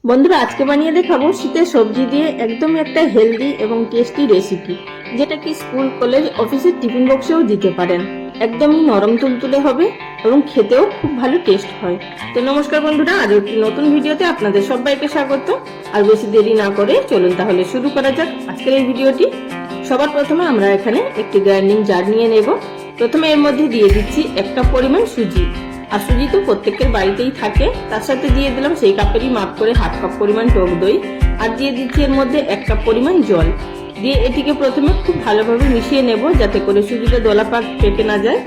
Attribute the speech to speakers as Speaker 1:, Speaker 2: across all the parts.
Speaker 1: বন্ধুরা আজকে বানিয়ে দেখাবো শীতের সবজি দিয়ে একদম একটা হেলদি এবং টেস্টি রেসিপি, যেটা কি স্কুল কলেজ অফিসের টিফিন বক্সেও দিতে পারেন। একদমই নরম তুলতুলে হবে এবং খেতেও খুব ভালো টেস্ট হয়। তো নমস্কার বন্ধুরা, আজ একটি নতুন ভিডিওতে আপনাদের সবাইকে স্বাগত। আর বেশি দেরি না করে চলুন তাহলে শুরু করা যাক আজকের এই ভিডিওটি। সবার প্রথমে আমরা এখানে একটি গ্রাইন্ডিং জার নিয়ে নেব। প্রথমে এর মধ্যে দিয়ে দিচ্ছি এক কাপ পরিমাণ সুজি। আর সুজি তো প্রত্যেকের বাড়িতেই থাকে। তার সাথে দিয়ে দিলাম সেই কাপেরই মাপ করে হাফ কাপ পরিমাণ টক দই। আর দিয়ে দিচ্ছি এর মধ্যে এক কাপ পরিমাণ জল। দিয়ে এটিকে প্রথমে খুব ভালোভাবে মিশিয়ে নেব, যাতে করে সুজিটা দলা পাক পেকে না যায়।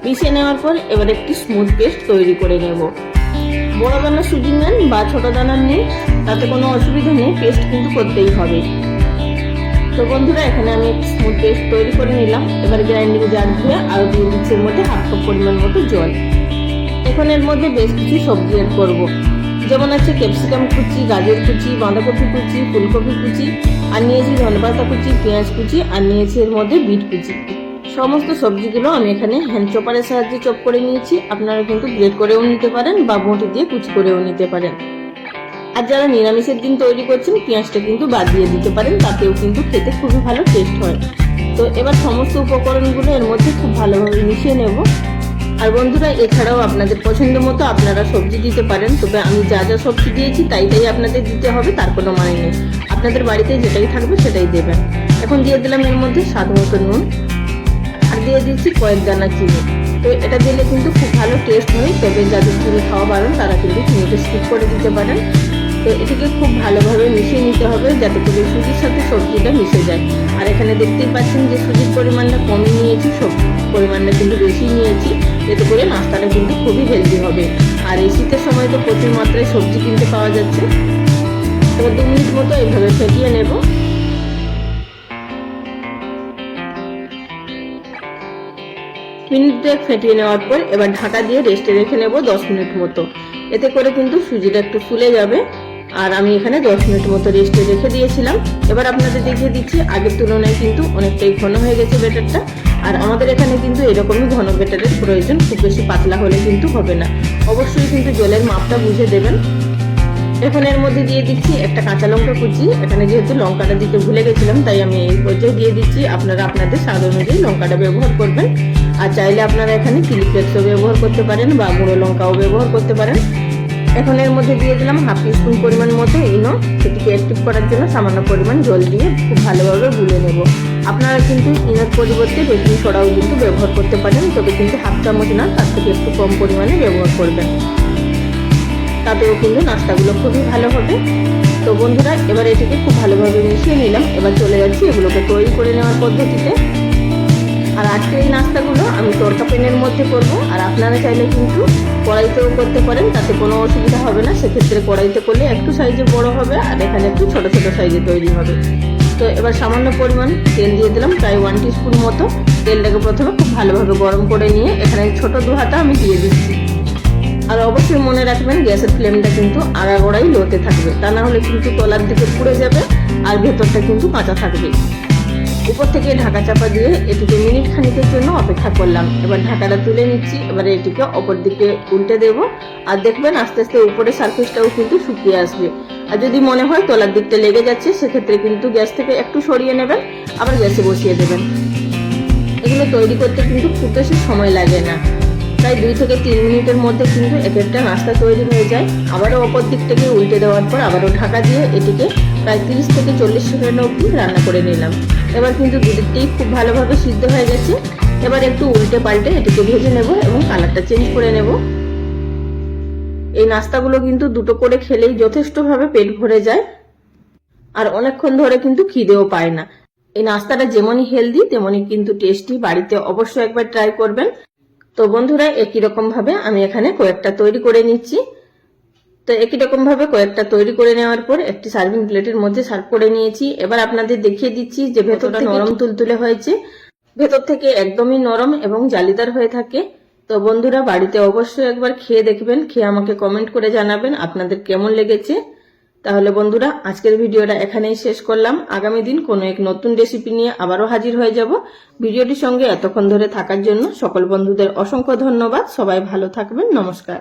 Speaker 1: মিশিয়ে নেওয়ার পর এবার একটি স্মুথ পেস্ট তৈরি করে নেব। বড় দানার সুজি নেন বা ছোট দানার নেই, তাতে কোনো অসুবিধা নেই, পেস্ট কিন্তু করতেই হবে। তো বন্ধুরা এখানে আমি স্মুথ পেস্ট তৈরি করে নিলাম। এবার গ্রাইন্ডিং জার ধুয়ে আর দিয়ে দিচ্ছি এর মধ্যে হাফ কাপ পরিমাণ মতো জল। এখন এর মধ্যে বেশ কিছু সবজি এড করবো, যেমন আছে ক্যাপসিকাম কুচি, গাজর কুচি, বাঁধাকপি কুচি, ফুলকপি কুচি, আর নিয়েছি ধনেপাতা কুচি, পেঁয়াজ কুচি, আর নিয়েছি এর মধ্যে বিট কুচি। সমস্ত সবজিগুলো আমি এখানে হ্যান্ড চপারের সাহায্যে চপ করে নিয়েছি। আপনারা কিন্তু গ্রেট করেও নিতে পারেন বা বঁটি দিয়ে কুচি করেও নিতে পারেন। আর যারা নিরামিষের দিন তৈরি করছেন, পেঁয়াজটা কিন্তু বাদ দিয়ে দিতে পারেন, তাতেও কিন্তু খেতে খুবই ভালো টেস্ট হয়। তো এবার সমস্ত উপকরণগুলো এর মধ্যে খুব ভালোভাবে মিশিয়ে নেব। আর বন্ধুরা এছাড়াও আপনাদের পছন্দ মতো আপনারা সবজি দিতে পারেন, তবে আমি যা যা সবজি দিয়েছি তাই আপনাদের দিতে হবে, তার কোনো মানে নেই। আপনাদের বাড়িতে যেটাই থাকবে সেটাই দেবেন। এখন দিয়ে দিলাম এর মধ্যে স্বাদ মতো নুন, আর দিয়ে দিচ্ছি কয়েক দানা চিনি। তো এটা দিলে কিন্তু খুব ভালো টেস্ট হয়, তবে যাদের চিনি খাওয়া বারণ তারা কিন্তু চিনিটা স্কিপ করে দিতে পারেন। তো এটিকে খুব ভালোভাবে মিশিয়ে নিতে হবে, যাতে করে সুজির সাথে সবজিটা মিশে যায়। আর এখানে দেখতেই পাচ্ছেন যে সুজির পরিমাণটা কমই নিয়েছি, সবজির পরিমাণটা কিন্তু বেশি নিয়েছি, এতে করে নাস্তাটা কিন্তু খুবই হেলদি হবে। আর এই শীতের সময় তো প্রচুর মাত্রায় সবজি কিনতে পাওয়া যাচ্ছে। এবার 2 মিনিট মতো এইভাবে ফেটিয়ে নেব। মিনিট 2 ফেটিয়ে নেওয়ার পর এবার ঢাকা দিয়ে রেস্টে রেখে নেব 10 মিনিট মতো। এতে করে কিন্তু সুজিটা একটু ফুলে যাবে। আর আমি এখানে 10 মিনিট মতো রেস্টে রেখে দিয়েছিলাম। এবার আপনাদের দেখিয়ে দিচ্ছি, আগের তুলনায় কিন্তু অনেকটাই ঘন হয়ে গেছে ব্যাটারটা। আর আমাদের এখানে কিন্তু এরকমই ঘন ব্যাটারের প্রয়োজন, খুব বেশি পাতলা হলে কিন্তু হবে না। অবশ্যই কিন্তু জলের মাপটা বুঝে দেবেন। এখন এর মধ্যে দিয়ে দিচ্ছি একটা কাঁচা লঙ্কা কুচি। এখানে যেহেতু লঙ্কাটা দিতে ভুলে গেছিলাম, তাই আমি এই পর্যায়ে দিয়ে দিচ্ছি। আপনারা আপনাদের স্বাদ অনুযায়ী লঙ্কাটা ব্যবহার করবেন। আর চাইলে আপনারা এখানে চিলি ফ্লেক্সও ব্যবহার করতে পারেন বা গুঁড়ো লঙ্কাও ব্যবহার করতে পারেন। এখন এর মধ্যে দিয়ে দিলাম হাফ টিস্পুন পরিমাণ মতো ইনো। সেটিকে অ্যাক্টিভ করার জন্য সামান্য পরিমাণ জল দিয়ে খুব ভালোভাবে গুলে নেব। আপনারা কিন্তু ইনোর পরিবর্তে বেকিং সোডাও কিন্তু ব্যবহার করতে পারেন, তবে কিন্তু হাফ চামচ না, তার থেকে একটু কম পরিমাণে ব্যবহার করবেন, তাতেও কিন্তু নাস্তাগুলো খুবই ভালো হবে। তো বন্ধুরা এবার এটিকে খুব ভালোভাবে মিশিয়ে নিলাম। এবার চলে যাচ্ছি এগুলোকে তৈরি করে নেওয়ার পদ্ধতিতে। আর আজকে এই নাস্তাগুলো আমি তড়কা প্যানের মধ্যে করব। আর আপনারা চাইলে কিন্তু কড়াইতেও করতে পারেন, তাতে কোনো অসুবিধা হবে না। সেক্ষেত্রে কড়াইতে করলে একটু সাইজে বড় হবে, আর এখানে একটু ছোট ছোট সাইজে তৈরি হবে। তো এবার সামান্য পরিমাণ তেল দিয়ে দিলাম, প্রায় 1 টিস্পুন মতো। তেলটাকে প্রথমে খুব ভালোভাবে গরম করে নিয়ে এখানে ছোট 2 হাতা আমি দিয়ে দিচ্ছি। আর অবশ্যই মনে রাখবেন গ্যাসের ফ্লেমটা কিন্তু আগাগোড়াই লোতে থাকবে, তা না হলে কিন্তু তলার দিকে পুড়ে যাবে আর ভেতরটা কিন্তু কাঁচা থাকবে। উপর থেকে ঢাকা চাপা দিয়ে এটিকে মিনিট খানিকের জন্য অপেক্ষা করলাম। এবার ঢাকাটা তুলে নিচ্ছি। এবারে এটিকে অপর দিকে উল্টে দেব। আর দেখবেন আস্তে আস্তে উপরের সারফেসটাও কিন্তু শুকিয়ে আসবে। আর যদি মনে হয় তলার দিকটা লেগে যাচ্ছে, সেক্ষেত্রে কিন্তু গ্যাস থেকে একটু সরিয়ে নেবেন, আবার গ্যাসে বসিয়ে দেবেন। এগুলো তৈরি করতে কিন্তু খুব বেশি সময় লাগে না, প্রায় 2 থেকে 3 মিনিটের মধ্যে কিন্তু এক একটা নাস্তা তৈরি হয়ে যায়। আবারও অপর দিক থেকে উল্টে দেওয়ার পর আবারও ঢাকা দিয়ে এটিকে প্রায় 30 থেকে 40 সেকেন্ড অবধি রান্না করে নিলাম। এবার কিন্তু দুদিকটাই খুব ভালোভাবে সিদ্ধ হয়ে গেছে। এবার একটু উল্টে পাল্টে এটিকে ভেজে নেব এবং কালারটা চেঞ্জ করে নেব। এই নাস্তাগুলো কিন্তু দুটো করে খেলেই যথেষ্টভাবে পেট ভরে যায়, আর অনেকক্ষণ ধরে কিন্তু খিদেও পায় না। এই নাস্তাটা যেমনই হেলদি তেমনই কিন্তু টেস্টি। বাড়িতে অবশ্যই একবার ট্রাই করবেন। তো বন্ধুরা একই রকম ভাবে আমি এখানে কয়েকটা তৈরি করে নিচ্ছি। তো একই রকম ভাবে কয়েকটা তৈরি করে নেওয়ার পর একটি সার্ভিং প্লেটের মধ্যে সার্ভ করে নিয়েছি। এবার আপনাদের দেখিয়ে দিচ্ছি যে ভেতরটা নরম তুলতুলে হয়েছে, ভেতর থেকে একদমই নরম এবং জালিদার হয়ে থাকে। তো বন্ধুরা বাড়িতে অবশ্যই একবার খেয়ে দেখবেন, খেয়ে আমাকে কমেন্ট করে জানাবেন আপনাদের কেমন লেগেছে। তাহলে বন্ধুরা, আজকের ভিডিওটা এখানেই শেষ করলাম। আগামী দিন কোনো এক নতুন রেসিপি নিয়ে আবারও হাজির হয়ে যাব। ভিডিওটির সঙ্গে এতক্ষণ ধরে থাকার জন্য সকল বন্ধুদের অসংখ্য ধন্যবাদ। সবাই ভালো থাকবেন। নমস্কার।